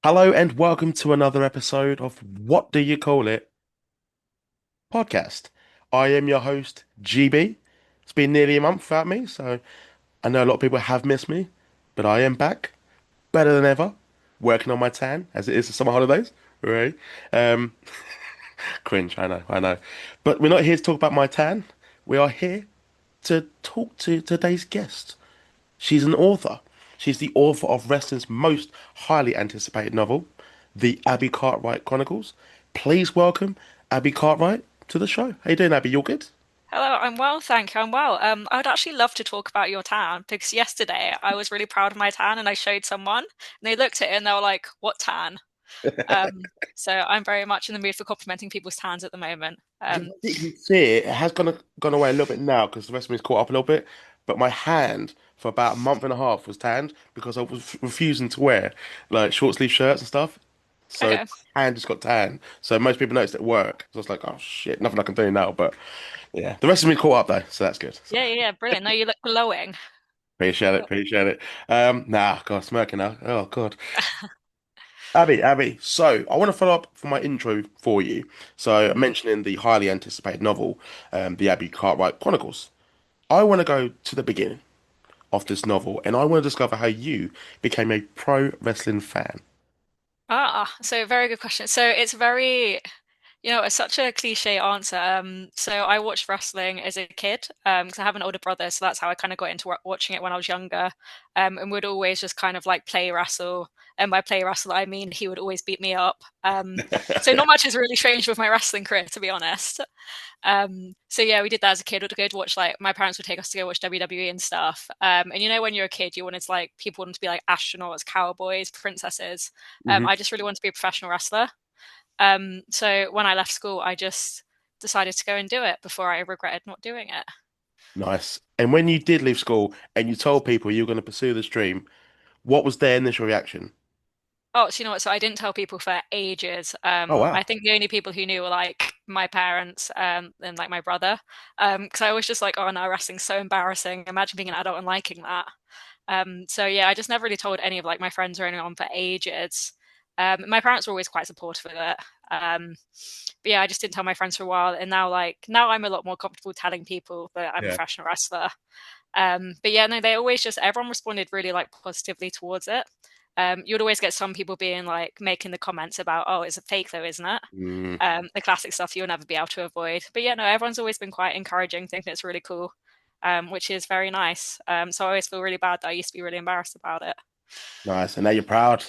Hello and welcome to another episode of What Do You Call It podcast. I am your host, GB. It's been nearly a month without me, so I know a lot of people have missed me, but I am back, better than ever, working on my tan as it is the summer holidays. Right? Um, Cringe, I know. But we're not here to talk about my tan. We are here to talk to today's guest. She's an author. She's the author of wrestling's most highly anticipated novel, the Abby Cartwright Chronicles. Please welcome Abby Cartwright to the show. How you doing, Abby? You all good? Hello, I'm well, thank you. I'm well. I would actually love to talk about your tan because yesterday I was really proud of my tan and I showed someone and they looked at it and they were like, "What tan?" So I'm very much in the mood for complimenting people's tans at the moment. You can see it has gone away a little bit now because the rest of me's caught up a little bit. But my hand for about a month and a half was tanned because I was refusing to wear like short sleeve shirts and stuff. So Okay. my hand just got tan. So most people noticed at work. So I was like, oh shit, nothing I can do now. But yeah, the rest of me caught up though, so that's good. So Yeah, brilliant. No, you look glowing. appreciate it, appreciate it. Nah, God, smirking now. Oh God. Abby. So I want to follow up for my intro for you. So Mhm. mentioning the highly anticipated novel, the Abby Cartwright Chronicles. I want to go to the beginning of this novel, and I want to discover how you became a pro wrestling fan. So very good question. So it's very it's such a cliche answer. So I watched wrestling as a kid, because I have an older brother, so that's how I kind of got into watching it when I was younger. And would always just kind of like play wrestle. And by play wrestle, I mean he would always beat me up. So not much has really changed with my wrestling career, to be honest. So yeah, we did that as a kid. We'd go to watch like my parents would take us to go watch WWE and stuff. And when you're a kid, you wanted to like people wanted to be like astronauts, cowboys, princesses. Hmm. I just really wanted to be a professional wrestler. So when I left school, I just decided to go and do it before I regretted not doing it. Nice. And when you did leave school and you told people you were going to pursue this dream, what was their initial reaction? Oh, so you know what? So I didn't tell people for ages. Oh I wow. think the only people who knew were like my parents, and like my brother. Because I was just like, oh no, wrestling's so embarrassing. Imagine being an adult and liking that. So yeah, I just never really told any of like my friends or anyone for ages. My parents were always quite supportive of it. But yeah, I just didn't tell my friends for a while, and now I'm a lot more comfortable telling people that I'm a Yeah. professional wrestler. But yeah, no, they always just everyone responded really like positively towards it. You'd always get some people being like making the comments about, oh, it's a fake though, isn't it? Mm, The classic stuff you'll never be able to avoid. But yeah, no, everyone's always been quite encouraging, thinking it's really cool, which is very nice. So I always feel really bad that I used to be really embarrassed about it. nice. And now you're proud.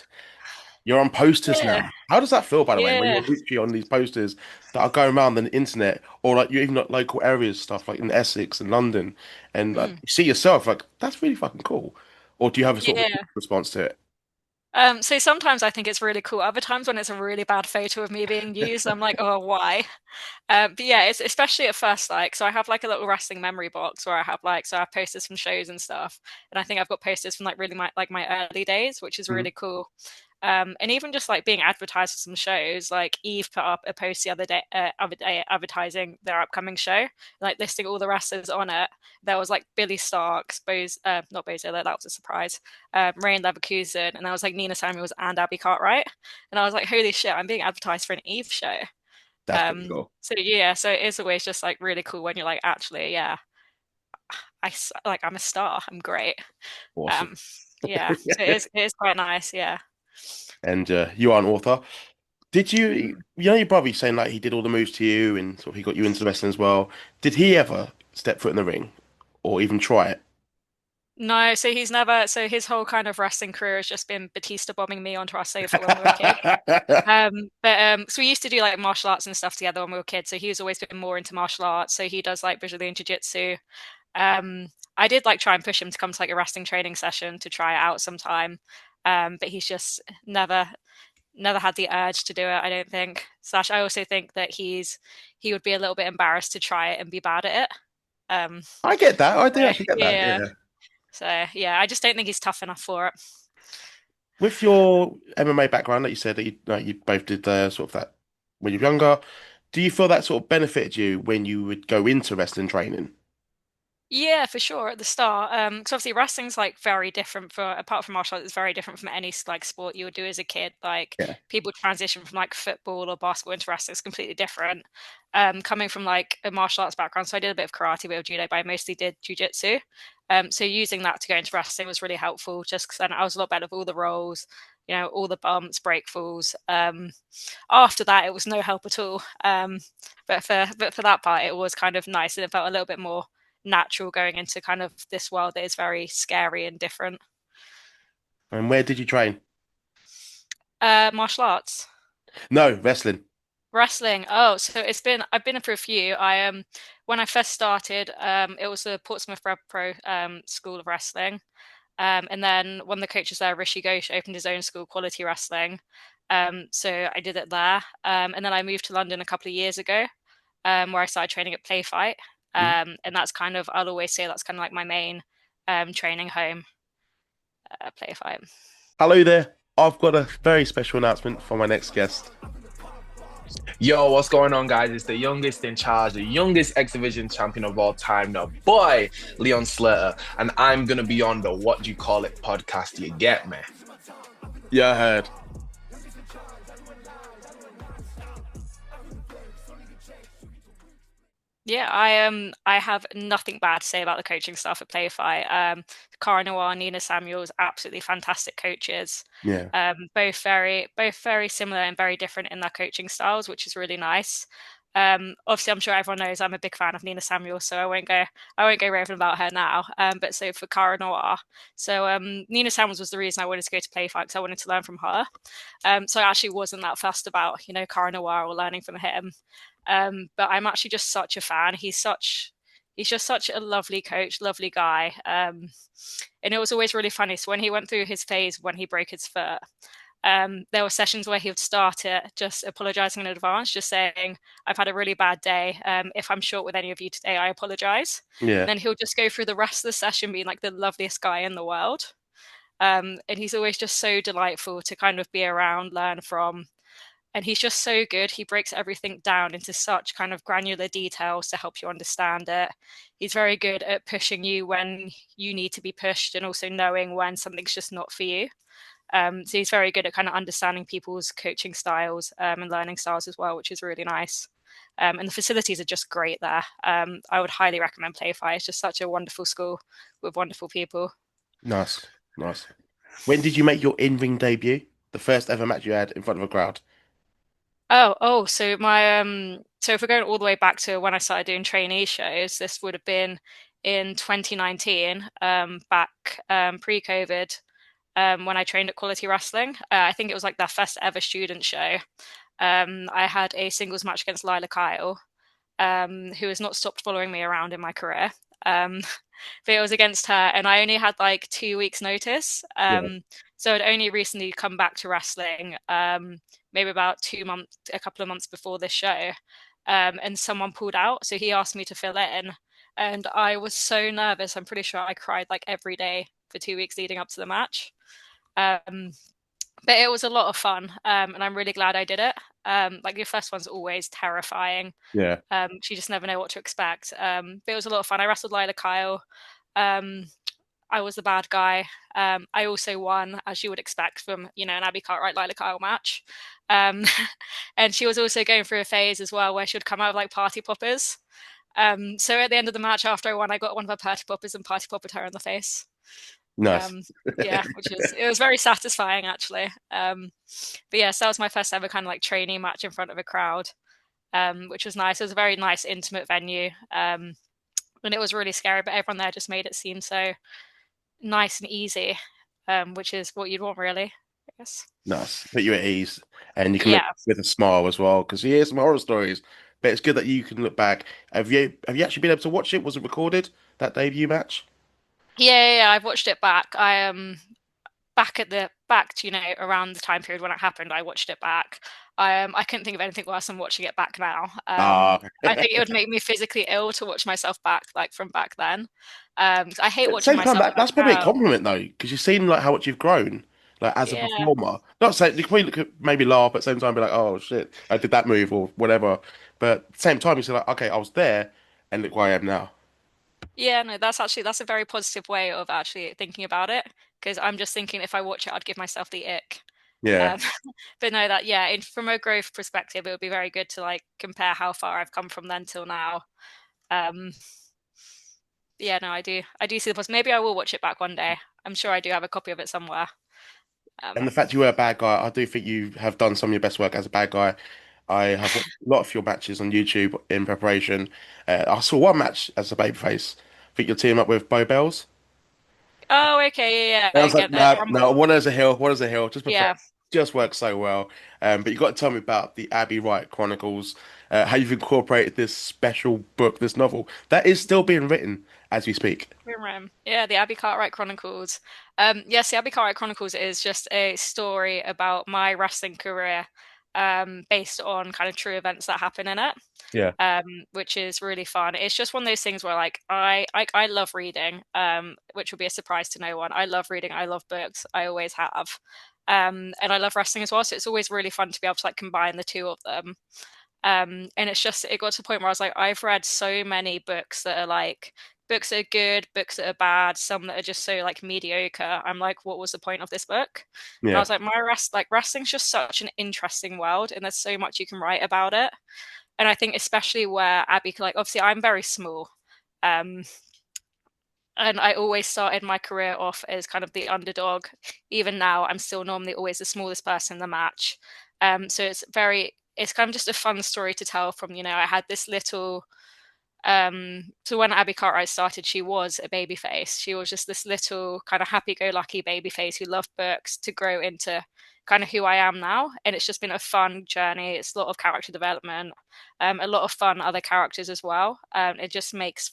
You're on posters now. Yeah, How does that feel, by the way, when you're yeah. literally on these posters that are going around the internet, or like you're even at local areas, stuff like in Essex and London, and like Mm, you see yourself like that's really fucking cool. Or do you have a sort of yeah. response to So sometimes I think it's really cool. Other times when it's a really bad photo of me being used, I'm like, oh, why? But yeah, it's especially at first, like, so I have like a little wrestling memory box where I have like, so I have posters from shows and stuff, and I think I've got posters from like really my early days, which is it? really cool. And even just like being advertised for some shows, like Eve put up a post the other day advertising their upcoming show, like listing all the wrestlers on it. There was like Billy Starks, not Bozilla, that was a surprise. Rain Leverkusen, and there was like Nina Samuels and Abby Cartwright, and I was like, holy shit, I'm being advertised for an Eve show. That's pretty cool. So yeah, so it is always just like really cool when you're like, actually, yeah, like I'm a star, I'm great. Awesome. Um, yeah, so it is quite nice, yeah. And you are an author. Did Mm. you know your brother he's saying like he did all the moves to you and sort of he got you into wrestling as well. Did he ever step foot in the ring or even try it? No, so he's never. So his whole kind of wrestling career has just been Batista bombing me onto our sofa when we were kids. So we used to do like martial arts and stuff together when we were kids. So he's always been more into martial arts. So he does like Brazilian jiu-jitsu. Um, I did like try and push him to come to like a wrestling training session to try it out sometime. But he's just never had the urge to do it, I don't think. Slash, I also think that he would be a little bit embarrassed to try it and be bad at it. Um, I get that. I do so, actually get that. yeah. Yeah. So yeah, I just don't think he's tough enough for it. With your MMA background that you said that you both did sort of that when you were younger, do you feel that sort of benefited you when you would go into wrestling training? Yeah, for sure at the start. Because obviously wrestling's like very different for apart from martial arts, it's very different from any like sport you would do as a kid. Like Yeah. people transition from like football or basketball into wrestling is completely different. Coming from like a martial arts background, so I did a bit of karate, a bit of judo, but I mostly did jujitsu. So using that to go into wrestling was really helpful, just because then I was a lot better with all the rolls, all the bumps, break falls. After that, it was no help at all. But for that part, it was kind of nice, and it felt a little bit more natural going into kind of this world that is very scary and different. And where did you train? Martial arts, No, wrestling. wrestling. Oh, so I've been for a few. I when I first started, it was the Portsmouth Red Pro School of Wrestling. And then one of the coaches there, Rishi Ghosh, opened his own school, Quality Wrestling. So I did it there. And then I moved to London a couple of years ago, where I started training at PlayFight. Mhm. And that's kind of, I'll always say that's kind of like my main training home, PlayFight. Hello there. I've got a very special announcement for my next guest. Yo, what's going on, guys? It's the youngest in charge, the youngest X Division champion of all time, the boy, Leon Slater. And I'm going to be on the What Do You Call It podcast. You get me? Yeah, I heard. Yeah, I have nothing bad to say about the coaching staff at PlayFight. Cara Noir, Nina Samuels, absolutely fantastic coaches. Yeah. Both very similar and very different in their coaching styles, which is really nice. Obviously, I'm sure everyone knows I'm a big fan of Nina Samuels, so I won't go raving about her now. But so for Cara Noir, so Nina Samuels was the reason I wanted to go to PlayFight because I wanted to learn from her. So I actually wasn't that fussed about Cara Noir or learning from him. But I'm actually just such a fan. He's just such a lovely coach, lovely guy. And it was always really funny. So when he went through his phase when he broke his foot, there were sessions where he would start it just apologizing in advance, just saying, I've had a really bad day. If I'm short with any of you today, I apologize. And Yeah. then he'll just go through the rest of the session being like the loveliest guy in the world. And he's always just so delightful to kind of be around, learn from, and he's just so good. He breaks everything down into such kind of granular details to help you understand it. He's very good at pushing you when you need to be pushed and also knowing when something's just not for you. So he's very good at kind of understanding people's coaching styles and learning styles as well, which is really nice. And the facilities are just great there. I would highly recommend PlayFi. It's just such a wonderful school with wonderful people. Nice. Nice. When did you make your in-ring debut? The first ever match you had in front of a crowd? So if we're going all the way back to when I started doing trainee shows, this would have been in 2019, back pre-COVID, when I trained at Quality Wrestling. I think it was like their first ever student show. I had a singles match against Lila Kyle, who has not stopped following me around in my career. Um, but it was against her, and I only had like 2 weeks' notice. Yeah. So I'd only recently come back to wrestling, maybe about 2 months, a couple of months before this show, and someone pulled out, so he asked me to fill in, and I was so nervous. I'm pretty sure I cried like every day for 2 weeks leading up to the match. Um, but it was a lot of fun, and I'm really glad I did it. Like your first one's always terrifying. Yeah. You just never know what to expect. But it was a lot of fun. I wrestled Lila Kyle. Um, I was the bad guy. I also won, as you would expect from an ABI Cartwright Lila Kyle match. Um, and she was also going through a phase as well where she would come out of like party poppers. So at the end of the match, after I won, I got one of her party poppers and party poppered her in the face. Nice. Um, yeah, it was very satisfying actually. But yes, that was my first ever kind of like training match in front of a crowd, which was nice. It was a very nice, intimate venue, and it was really scary, but everyone there just made it seem so nice and easy, which is what you'd want, really, I guess. Nice. Put you at ease. And you can look Yeah, with a smile as well, because you hear some horror stories. But it's good that you can look back. Have you actually been able to watch it? Was it recorded, that debut match? yeah. I've watched it back. I back to around the time period when it happened. I watched it back. I couldn't think of anything worse than watching it back now. Ah, I think it would make me physically ill to watch myself back, like from back then. 'Cause I hate at the watching same time, myself that's back probably a now. compliment though, because you've seen like how much you've grown, like as a Yeah, performer. Not saying you can probably look at, maybe laugh, but at the same time be like, oh shit, I did that move or whatever. But at the same time, you say like, okay, I was there, and look where I am now. Yeah, no, that's a very positive way of actually thinking about it because I'm just thinking if I watch it, I'd give myself the ick. Yeah. Um, but no, that yeah, from a growth perspective, it would be very good to like compare how far I've come from then till now. Um, yeah, no, I do see the possibility. Maybe I will watch it back one day. I'm sure I do have a copy of it somewhere. And Um, the fact you were a bad guy, I do think you have done some of your best work as a bad guy. I have watched a lot of your matches on YouTube in preparation. I saw one match as a babyface. I think you're teaming up with Bo Bells. oh, okay, yeah, And I yeah, was like, again, no, no, Rumble, one as a hill, one as a hill, just prefer, yeah. just works so well. But you got to tell me about the Abbey Wright Chronicles, how you've incorporated this special book, this novel that is still being written as we speak. Green Room. Yeah, the Abbey Cartwright Chronicles. Yes, the Abbey Cartwright Chronicles is just a story about my wrestling career, based on kind of true events that happen in it, Yeah, which is really fun. It's just one of those things where like I love reading, which will be a surprise to no one. I love reading. I love books. I always have. And I love wrestling as well. So it's always really fun to be able to like combine the two of them. And it's just it got to the point where I was like, I've read so many books that are like books that are good, books that are bad, some that are just so like mediocre. I'm like, what was the point of this book? And I yeah, was like, wrestling's just such an interesting world, and there's so much you can write about it. And I think especially where Abby, like obviously I'm very small, um, and I always started my career off as kind of the underdog. Even now, I'm still normally always the smallest person in the match. So it's kind of just a fun story to tell from, I had this little, so when Abby Cartwright started, she was a baby face. She was just this little kind of happy-go-lucky baby face who loved books to grow into kind of who I am now. And it's just been a fun journey. It's a lot of character development, a lot of fun other characters as well. It just makes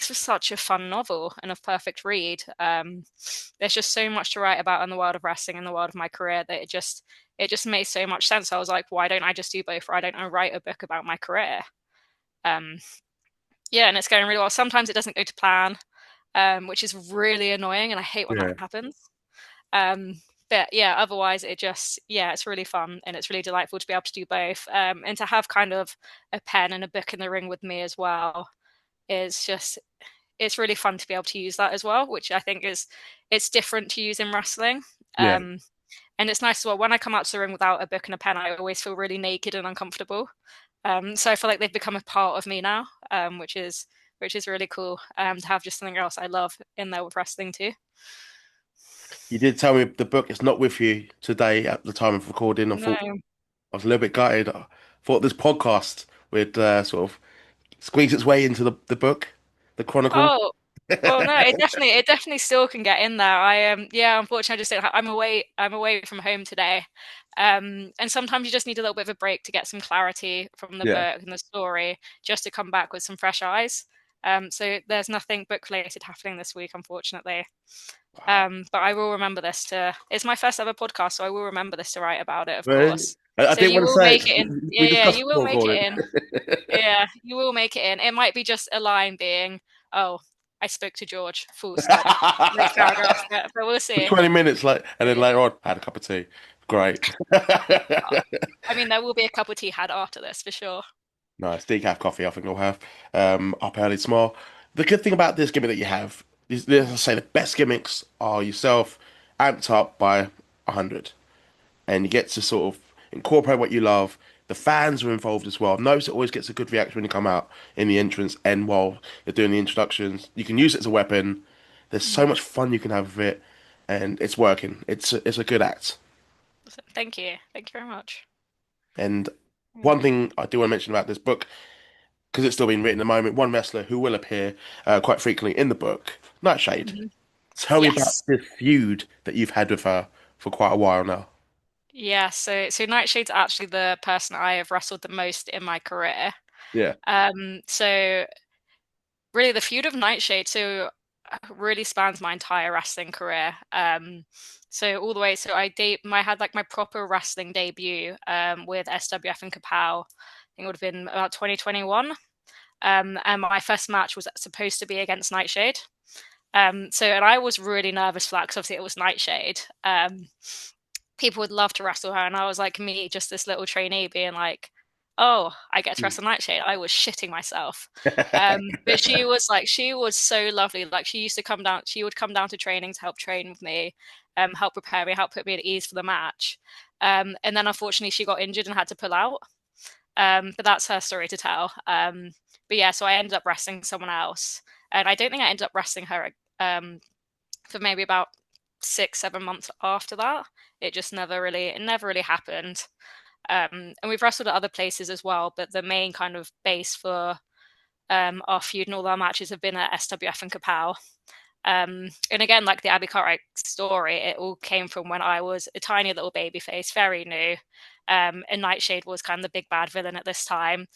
for such a fun novel and a perfect read. There's just so much to write about in the world of wrestling and the world of my career that it just made so much sense. I was like, why don't I just do both? Why don't I write a book about my career? Um, yeah, and it's going really well. Sometimes it doesn't go to plan, which is really annoying, and I hate when that yeah. happens. Um, but yeah, otherwise yeah, it's really fun and it's really delightful to be able to do both, and to have kind of a pen and a book in the ring with me as well is just it's really fun to be able to use that as well, which I think is it's different to use in wrestling. Yeah. Um, and it's nice as well when I come out to the ring without a book and a pen, I always feel really naked and uncomfortable. So I feel like they've become a part of me now, which is really cool, to have just something else I love in there with wrestling too. You did tell me the book is not with you today at the time of recording. No. I was a little bit gutted. I thought this podcast would sort of squeeze its way into the book, the Chronicle. Oh, well, no, it definitely still can get in there. Yeah, unfortunately, I just don't I'm away from home today, and sometimes you just need a little bit of a break to get some clarity from the Yeah. book and the story, just to come back with some fresh eyes. So there's nothing book related happening this week, unfortunately. Wow. But I will remember this to. It's my first ever podcast, so I will remember this to write about it, of Really? course. I So didn't you want to will say make it. it in. Yeah, We yeah, discussed you will before make it recording. in. Yeah, you will make it in. It might be just a line being, "Oh, I spoke to George." Full stop. Next paragraph, but we'll For see. 20 minutes, like, and then Yeah. later on, I had a cup of tea. Great. I mean, there will be a cup of tea had after this for sure. Nice. Decaf coffee, I think I'll have. Up early tomorrow. The good thing about this gimmick that you have is, as I say, the best gimmicks are yourself amped up by 100. And you get to sort of incorporate what you love. The fans are involved as well. I've noticed it always gets a good reaction when you come out in the entrance and while you're doing the introductions. You can use it as a weapon. There's so Mhm. much fun you can have with it, and it's working. It's a good act. So, thank you. Thank you very much. And Mm. one thing I do want to mention about this book, because it's still being written at the moment, one wrestler who will appear quite frequently in the book, Nightshade. Mhm. Tell me about Yes. this feud that you've had with her for quite a while now. Yeah. So Nightshade's actually the person I have wrestled the most in my career. Yeah, So really the feud of Nightshade really spans my entire wrestling career. So all the way, so I had like my proper wrestling debut with SWF and Kapow. I think it would have been about 2021. And my first match was supposed to be against Nightshade. And I was really nervous for that because obviously it was Nightshade. People would love to wrestle her, and I was like me, just this little trainee, being like, oh, I get to wrestle Nightshade. I was shitting myself. But she was so lovely. Like she would come down to training to help train with me, help prepare me, help put me at ease for the match. And then unfortunately she got injured and had to pull out. But that's her story to tell. But yeah, so I ended up wrestling someone else. And I don't think I ended up wrestling her for maybe about 6, 7 months after that. It never really happened. And we've wrestled at other places as well, but the main kind of base for our feud and all our matches have been at SWF and Kapow. And again, like the ABI CARTWRIGHT story, it all came from when I was a tiny little baby face, very new. And NightShade was kind of the big bad villain at this time.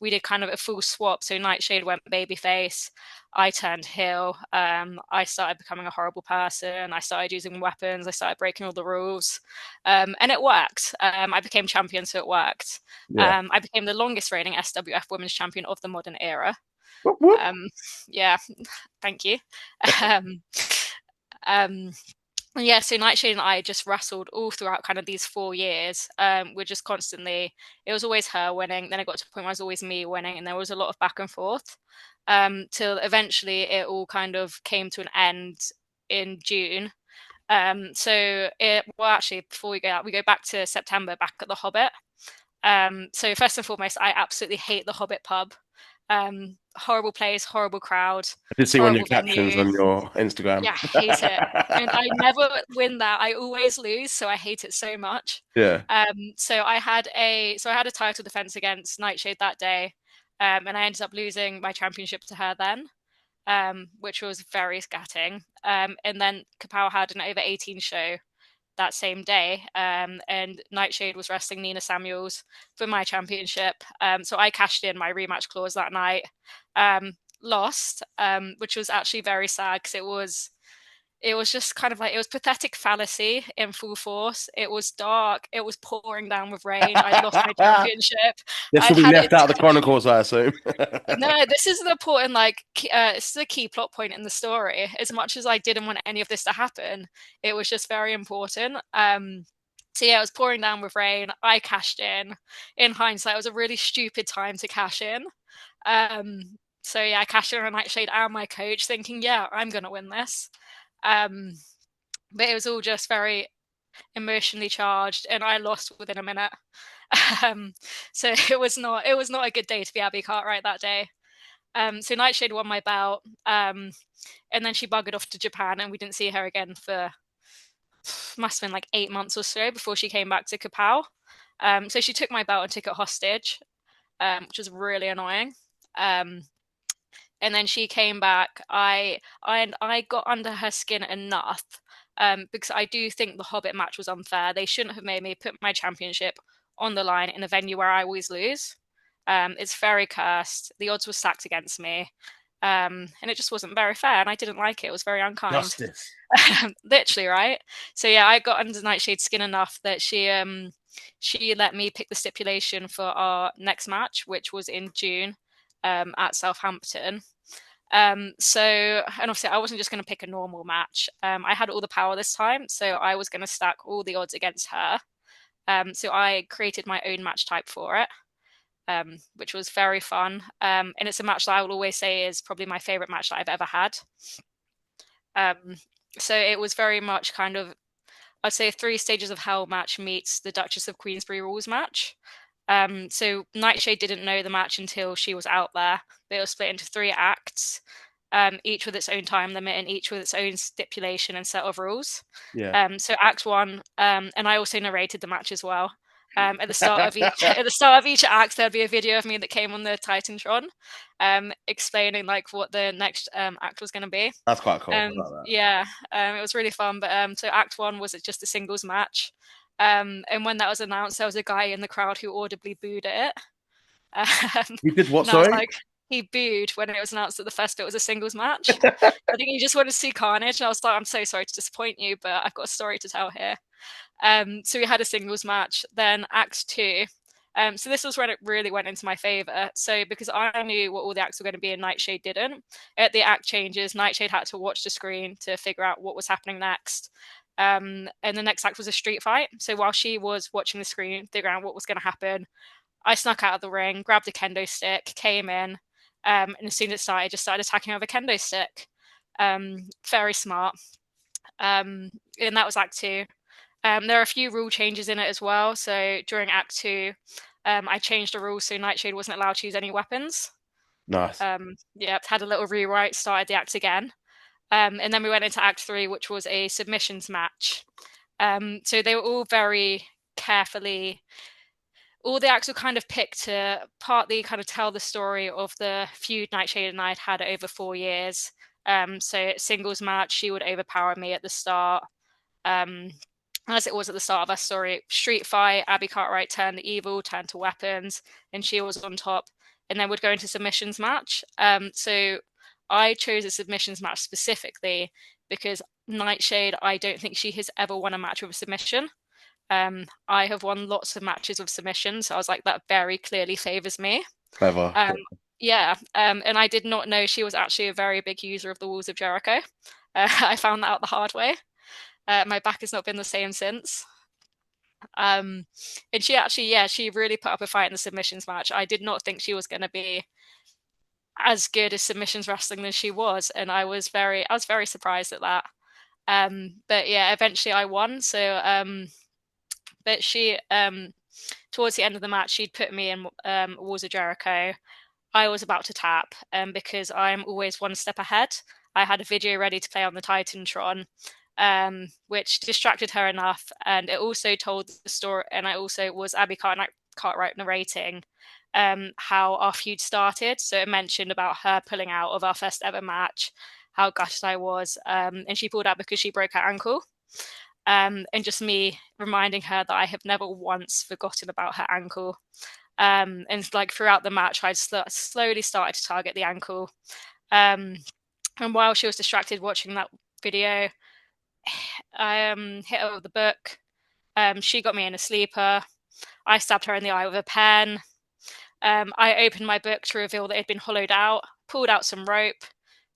We did kind of a full swap. So NightShade went babyface, I turned heel. I started becoming a horrible person. I started using weapons. I started breaking all the rules, and it worked. I became champion, so it worked. Yeah. I became the longest reigning SWF Women's Champion of the modern era. Whoop, whoop. Yeah, thank you. um, um, yeah, so Nightshade and I just wrestled all throughout kind of these 4 years. We're just constantly, it was always her winning. Then it got to a point where it was always me winning, and there was a lot of back and forth till eventually it all kind of came to an end in June. Actually, before we go out, we go back to September, back at the Hobbit. So first and foremost, I absolutely hate the Hobbit pub. Horrible place, horrible crowd, I did see one of your horrible captions venue. on your Instagram. Yeah, I hate it. And I never win that. I always lose, so I hate it so much. Yeah. So I had a title defense against Nightshade that day, and I ended up losing my championship to her then, which was very scatting. And then Kapow had an over 18 show that same day, and Nightshade was wrestling Nina Samuels for my championship. So I cashed in my rematch clause that night. Lost, which was actually very sad because it was just kind of like, it was pathetic fallacy in full force. It was dark. It was pouring down with rain. I'd lost my championship. This will I'd be had it. left out of the chronicles, I assume. No, this is the important, this is a key plot point in the story. As much as I didn't want any of this to happen, it was just very important. So yeah, it was pouring down with rain. I cashed in. In hindsight, it was a really stupid time to cash in. So yeah, I cashed in on Nightshade and my coach, thinking, yeah, I'm gonna win this. But it was all just very emotionally charged, and I lost within a minute. So it was not a good day to be ABI CARTWRIGHT that day. So Nightshade won my bout, and then she buggered off to Japan, and we didn't see her again for must have been like 8 months or so before she came back to Kapow. So she took my belt and took it hostage, which was really annoying. And then she came back. I got under her skin enough, because I do think the Hobbit match was unfair. They shouldn't have made me put my championship on the line in a venue where I always lose. It's very cursed. The odds were stacked against me, and it just wasn't very fair. And I didn't like it. It was very unkind. Justice. Literally, right? So yeah, I got under Nightshade's skin enough that she let me pick the stipulation for our next match, which was in June, at Southampton. And obviously I wasn't just going to pick a normal match. I had all the power this time, so I was going to stack all the odds against her. So I created my own match type for it, which was very fun. And it's a match that I will always say is probably my favorite match that I've ever had. So it was very much kind of, I'd say, a 3 Stages of Hell match meets the Duchess of Queensberry rules match. So Nightshade didn't know the match until she was out there. But it was split into 3 acts, each with its own time limit and each with its own stipulation and set of rules. Yeah. So Act 1, and I also narrated the match as well. At the start of each act, there'd be a video of me that came on the Titantron, explaining like what the next act was going to be. That's quite cool. I like that. Yeah, it was really fun. But so Act 1 was just a singles match, and when that was announced, there was a guy in the crowd who audibly booed it. He did what? And I was Sorry. like, he booed when it was announced that the first bit was a singles match. I think he just wanted to see carnage, and I was like, I'm so sorry to disappoint you, but I've got a story to tell here. So we had a singles match. Then Act 2. So this was when it really went into my favor. So because I knew what all the acts were going to be and Nightshade didn't, at the act changes, Nightshade had to watch the screen to figure out what was happening next. And the next act was a street fight. So while she was watching the screen, figuring out what was going to happen, I snuck out of the ring, grabbed a kendo stick, came in, and as soon as it started, I just started attacking her with a kendo stick. Very smart. And that was Act 2. There are a few rule changes in it as well. So during Act 2, I changed the rules so Nightshade wasn't allowed to use any weapons. Nice. Yeah, had a little rewrite, started the act again. And then we went into Act 3, which was a submissions match. So they were all very carefully, all the acts were kind of picked to partly kind of tell the story of the feud Nightshade and I had had over 4 years. So singles match, she would overpower me at the start. As it was at the start of our story, street fight, ABI CARTWRIGHT turned the evil, turned to weapons, and she was on top. And then would go into submissions match. So I chose a submissions match specifically because Nightshade, I don't think she has ever won a match with a submission. I have won lots of matches with submissions, so I was like, that very clearly favors me. Clever. Um, yeah, and I did not know she was actually a very big user of the Walls of Jericho. I found that out the hard way. My back has not been the same since. And she actually, yeah, she really put up a fight in the submissions match. I did not think she was going to be as good as submissions wrestling than she was, and I was very surprised at that. But yeah, eventually I won. So, but she, towards the end of the match, she'd put me in Walls of Jericho. I was about to tap, because I'm always one step ahead. I had a video ready to play on the Titantron, which distracted her enough, and it also told the story. And I also was ABI Cartwright narrating how our feud started. So it mentioned about her pulling out of our first ever match, how gutted I was, and she pulled out because she broke her ankle. And just me reminding her that I have never once forgotten about her ankle. And like throughout the match, I'd slowly started to target the ankle. And while she was distracted watching that video, I hit her with the book. She got me in a sleeper. I stabbed her in the eye with a pen. I opened my book to reveal that it had been hollowed out, pulled out some rope,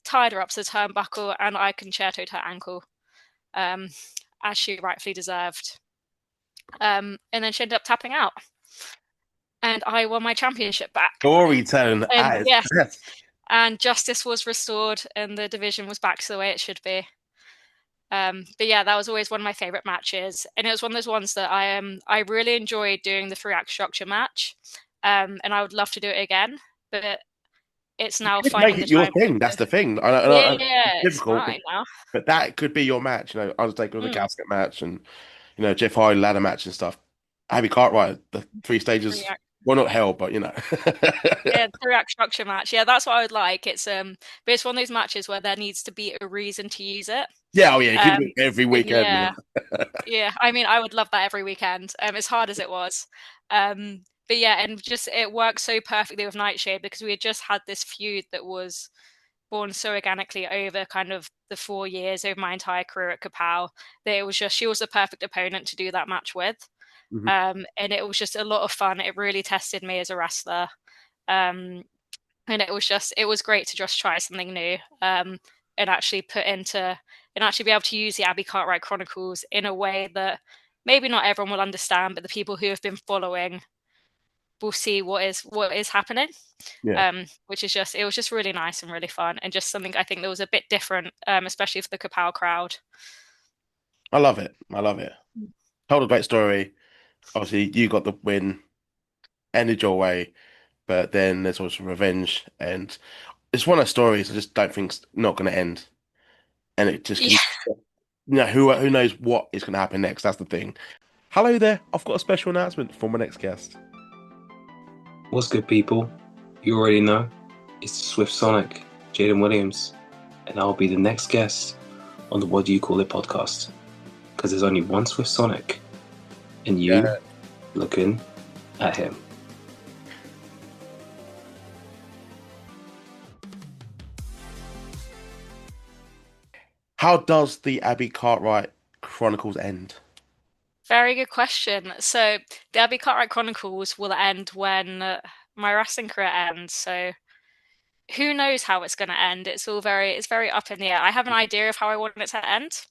tied her up to the turnbuckle, and I concertoed her ankle, as she rightfully deserved. And then she ended up tapping out. And I won my championship back. Storytelling And at its yes, best. and justice was restored, and the division was back to the way it should be. But yeah, that was always one of my favorite matches, and it was one of those ones that I really enjoyed doing the 3-act structure match, and I would love to do it again. But it's now Could make finding it the your time thing. to. That's the thing. Yeah, It's it's difficult, mine now. but that could be your match. Undertaker with a Mm, casket match, and Jeff Hardy ladder match and stuff. Abby Cartwright, the three stages. 3-act. Well, not hell, but Yeah, 3-act structure match. Yeah, that's what I would like. But it's one of those matches where there needs to be a reason to use it. Yeah, oh yeah, keep Um, it every and weekend. yeah, yeah. I mean, I would love that every weekend. As hard as it was. But yeah, and just it works so perfectly with Nightshade because we had just had this feud that was born so organically over kind of the 4 years over my entire career at Kapow that it was just she was the perfect opponent to do that match with. Mhm. And it was just a lot of fun. It really tested me as a wrestler. Um, and it was great to just try something new, and actually and actually be able to use the ABI Cartwright Chronicles in a way that maybe not everyone will understand, but the people who have been following will see what is happening. Yeah, Which is just it was just really nice and really fun, and just something I think that was a bit different, especially for the Kapow crowd. I love it. I love it. Told a great story. Obviously, you got the win, ended your way, but then there's also revenge, and it's one of those stories I just don't think's not going to end, and it just Yeah, can. Who knows what is going to happen next? That's the thing. Hello there. I've got a special announcement for my next guest. What's good, people? You already know. It's Swift Sonic, Jaden Williams, and I'll be the next guest on the What Do You Call It podcast. Because there's only one Swift Sonic, and you Yeah. looking at him. How does the Abby Cartwright Chronicles end? very good question. So the ABI Cartwright Chronicles will end when my wrestling career ends. So who knows how it's going to end? It's very up in the air. I have an idea of how I want it to end,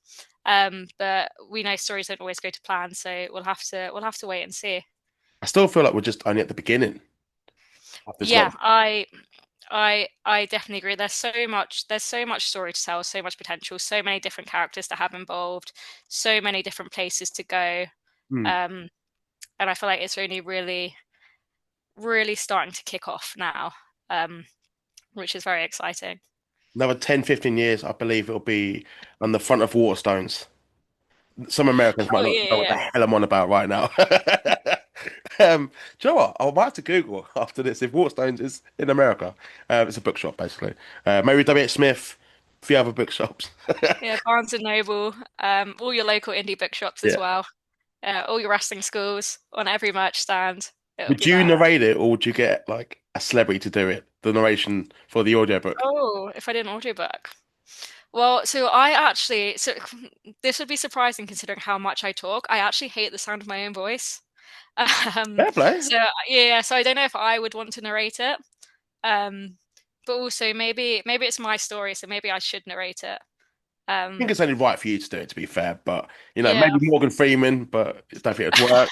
but we know stories don't always go to plan, so we'll have to wait and see. I still feel like we're just only at the beginning of this Yeah, lot. I definitely agree. There's so much story to tell, so much potential, so many different characters to have involved, so many different places to go. Hmm. Um, and I feel like it's only really starting to kick off now, um, which is very exciting. Another 10, 15 years, I believe it'll be on the front of Waterstones. Some Americans might Oh not yeah, know what the yeah, hell I'm on about right now. Do you know what? I might have to Google after this if Waterstones is in America. It's a bookshop, basically. Maybe W.H. Smith, a few other bookshops. yeah. Barnes and Noble, all your local indie bookshops as Yeah. well, all your wrestling schools on every merch stand. It'll Would be you there. narrate it or would you get like a celebrity to do it? The narration for the audiobook. Oh, if I did an audiobook. Well, so I actually, so this would be surprising considering how much I talk. I actually hate the sound of my own voice. Um, Fair play. so yeah, so I don't know if I would want to narrate it. Um, but also maybe it's my story, so maybe I should narrate it. Think Um, it's only right for you to do it, to be fair. But yeah, maybe Morgan Freeman, but I don't think it'd work.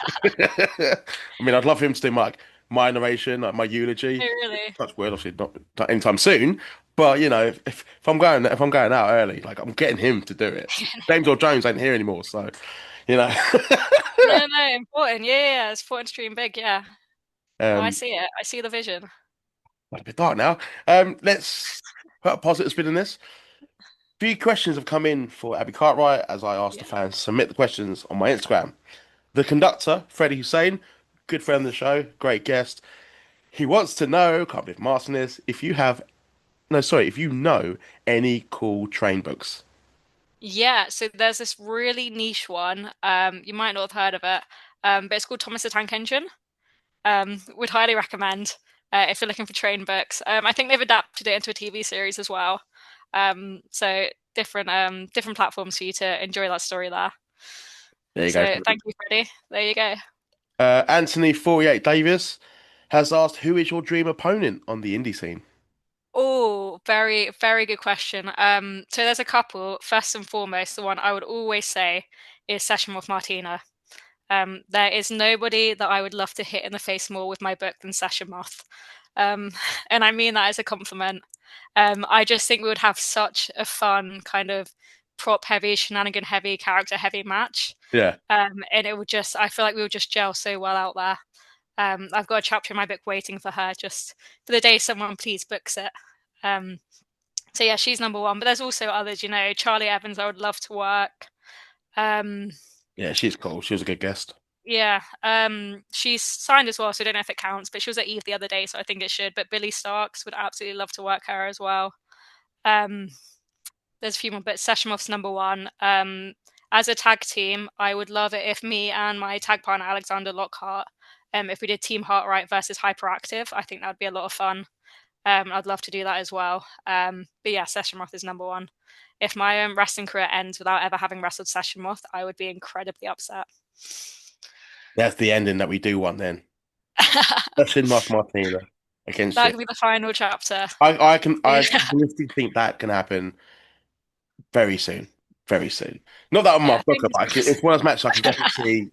I mean, I'd love him to do my narration, like my eulogy. oh, really. Touch word, obviously not anytime soon. But if I'm going out early, like I'm getting him to do it. James or Jones ain't here anymore, so you know. No, no, important. Yeah, yeah, it's important to dream big. Yeah. No, I um, see it. I see the vision. a bit dark now. Let's put a positive spin in this. Few questions have come in for Abby Cartwright as I asked the Yeah. fans to submit the questions on my Instagram. The conductor, Freddie Hussein, good friend of the show, great guest. He wants to know, can't believe I'm asking this, if you have, no, sorry, if you know any cool train books. Yeah, so there's this really niche one. You might not have heard of it, but it's called Thomas the Tank Engine. Would highly recommend if you're looking for train books. I think they've adapted it into a TV series as well. So different platforms for you to enjoy that story there. There you go. So thank you, Freddie. There you go. Anthony 48 Davis has asked, who is your dream opponent on the indie scene? Oh, very good question. So there's a couple. First and foremost, the one I would always say is Session with Martina. There is nobody that I would love to hit in the face more with my book than Session Moth. Um, and I mean that as a compliment. I just think we would have such a fun kind of prop heavy, shenanigan heavy, character heavy match. Yeah. And it would just, I feel like we would just gel so well out there. I've got a chapter in my book waiting for her just for the day someone please books it. Um, so yeah, she's number one. But there's also others, Charlie Evans, I would love to work. Um, Yeah, she's cool. She was a good guest. yeah, she's signed as well, so I don't know if it counts, but she was at Eve the other day, so I think it should. But Billy Starks would absolutely love to work her as well. Um, there's a few more, but Seshamov's number one. As a tag team, I would love it if me and my tag partner Alexander Lockhart, if we did Team Heartright versus Hyperactive, I think that would be a lot of fun. I'd love to do that as well. But yeah, Session Moth is number one. If my wrestling career ends without ever having wrestled Session Moth, I would be incredibly upset. That's the ending that we do want then. That's in Martina against That you. could be the final chapter. I Yeah, honestly think that can happen very soon. Very soon. Not that I'm yeah, my booker, fingers but crossed. it's one of those matches I can definitely see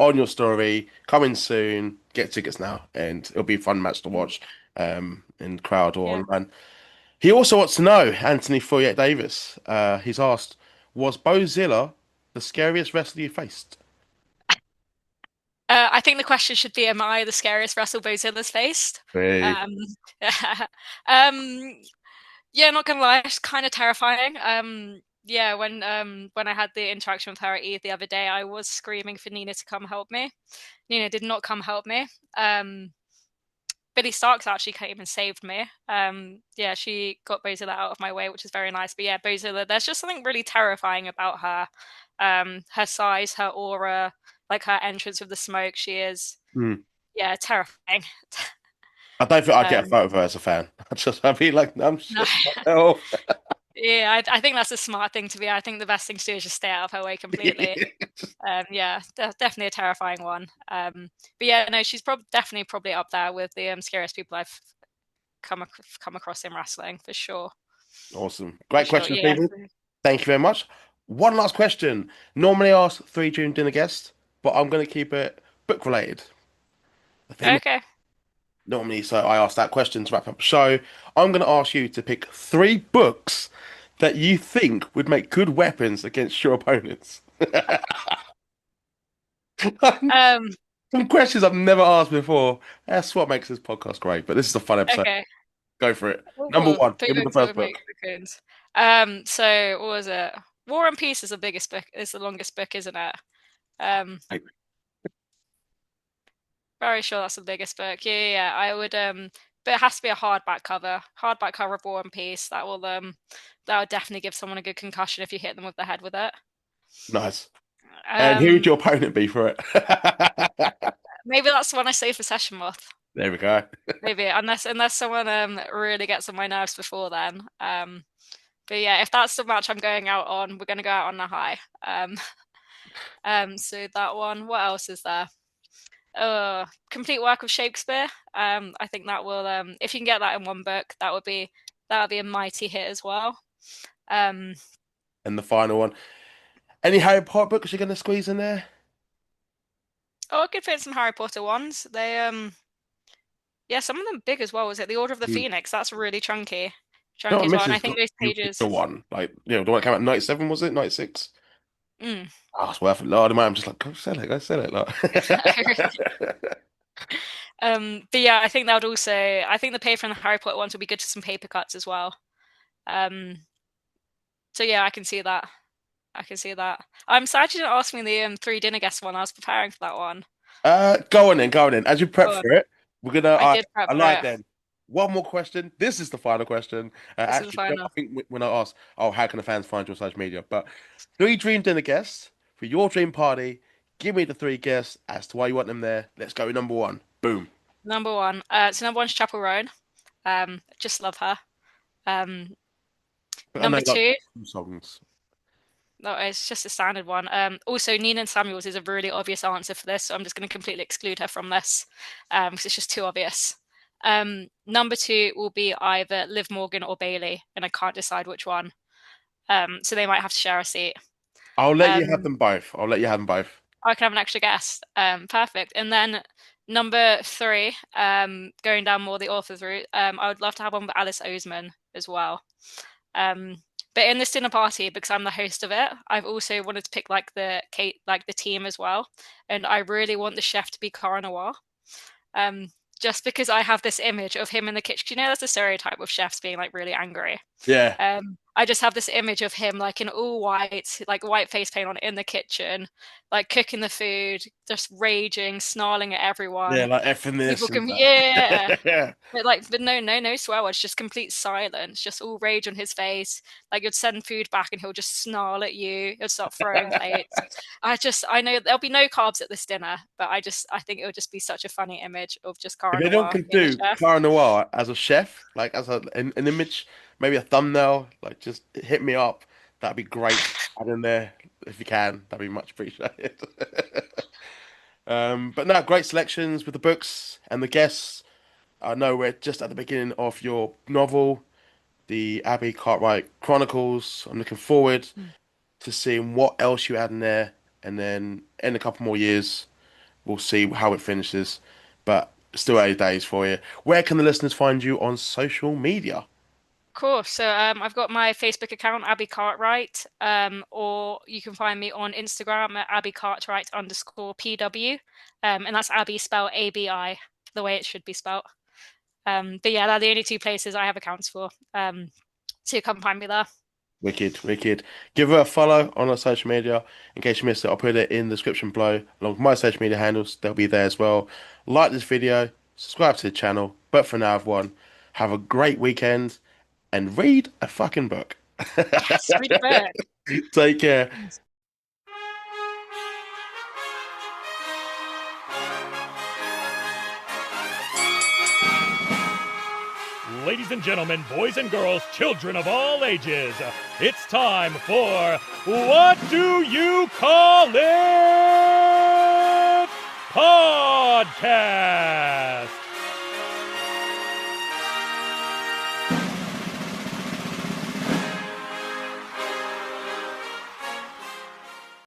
on your story, coming soon. Get tickets now, and it'll be a fun match to watch in crowd or Yeah. online. He also wants to know, Anthony Foyette Davis. He's asked, was Bozilla the scariest wrestler you faced? I think the question should be, am I the scariest wrestle Bozilla's faced? Hey. Um, um, yeah, not gonna lie, it's kind of terrifying. Yeah, when I had the interaction with her at Eve the other day, I was screaming for Nina to come help me. Nina did not come help me. Billy Starks actually came and saved me. Yeah, she got Bozilla out of my way, which is very nice. But yeah, Bozilla, there's just something really terrifying about her. Her size, her aura, like her entrance with the smoke. She is, Hmm. yeah, terrifying. I don't think I'd get a um, photo of her as a fan. I'd be like, I'm no, shit myself. yeah, I think that's a smart thing to be. I think the best thing to do is just stay out of her way completely. Yeah, definitely a terrifying one. But yeah, no, she's definitely probably up there with the scariest people I've come across in wrestling for sure. Awesome. For Great sure, question, yeah. Stephen. Thank you very much. One last question. Normally ask three June dinner guests, but I'm going to keep it book related. The theme Okay. normally, so I asked that question to wrap up the show. I'm going to ask you to pick 3 books that you think would make good weapons against your opponents. Um. Some questions I've never asked before. That's what makes this podcast great. But this is a fun episode. Okay. Go for it. Number Ooh, one, three give me the books that first would make book. cocoons. So what was it? War and Peace is the biggest book. Is the longest book, isn't it? Um. Very sure that's the biggest book. Yeah. I would. But it has to be a hardback cover. Hardback cover of War and Peace. That would definitely give someone a good concussion if you hit them with the head with it. Nice. And who would Um. your opponent be for it? Maybe that's the one I save for Session Moth. There we go. Maybe unless someone really gets on my nerves before then. But yeah, if that's the match I'm going out on, we're gonna go out on a high. So that one. What else is there? Complete work of Shakespeare. I think that will. If you can get that in one book, that would be a mighty hit as well. Um, And the final one. Any Harry Potter books you're going to squeeze in there? I could fit some Harry Potter ones. Yeah, some of them big as well. Was it the Order of the Mm. Phoenix? That's really No, chunky as well. And I think those pages. the one. Like, the one that came out 97, was it? 96? Mm. Oh, it's worth a lot of money. I'm just like, go sell it, go sell it. Like. But yeah, I think that would also. I think the paper and the Harry Potter ones would be good for some paper cuts as well. So yeah, I can see that. I'm sad you didn't ask me the 3 dinner guests one. I was preparing for that one. Go on then, go on then. As you prep Go on. for it, we're gonna. I did prep I for like it. then. One more question. This is the final question. This is the Actually, no, I final. think when I asked, oh, how can the fans find you on social media? But 3 dream dinner guests for your dream party. Give me the 3 guests as to why you want them there. Let's go with number 1. Boom. Number one. So number one's Chapel Roan. Just love her. I know Number like two. 2 songs. No, it's just a standard one. Also, Nina Samuels is a really obvious answer for this, so I'm just going to completely exclude her from this because it's just too obvious. Number 2 will be either Liv Morgan or Bailey, and I can't decide which one. So they might have to share a seat. I'll let you have Um, them both. I'll let you have them both. I can have an extra guest. Perfect. And then number 3, going down more the author's route, I would love to have one with Alice Oseman as well. But in this dinner party, because I'm the host of it, I've also wanted to pick like the team as well, and I really want the chef to be Cara Noir. Just because I have this image of him in the kitchen. There's a stereotype of chefs being like really angry. Yeah. I just have this image of him like in all white, like white face paint on in the kitchen, like cooking the food, just raging, snarling at Yeah, everyone. like effing this People and can, that. yeah. Yeah. But no swear words, just complete silence, just all rage on his face. Like you'd send food back and he'll just snarl at you. He'll start throwing plates. I know there'll be no carbs at this dinner, but I think it would just be such a funny image of just Cara If anyone Noir can being a do chef. Cara Noir as a chef, like as an image, maybe a thumbnail, like just hit me up. That'd be great. Add in there if you can. That'd be much appreciated. But no, great selections with the books and the guests. I know we're just at the beginning of your novel, the Abbey Cartwright Chronicles. I'm looking forward to seeing what else you add in there, and then in a couple more years, we'll see how it finishes. But still 8 days for you. Where can the listeners find you on social media? Cool. So I've got my Facebook account, ABI CARTWRIGHT, or you can find me on Instagram at ABI CARTWRIGHT _PW, and that's Abby spelled ABI, the way it should be spelled. But yeah, they're the only 2 places I have accounts for. So you come find me there. Wicked, wicked. Give her a follow on our social media. In case you missed it, I'll put it in the description below, along with my social media handles. They'll be there as well. Like this video, subscribe to the channel. But for now, everyone, have a great weekend and read a fucking book. Yes, read a book. Take care. Ladies and gentlemen, boys and girls, children of all ages, it's time for What Do You Call It? Podcast!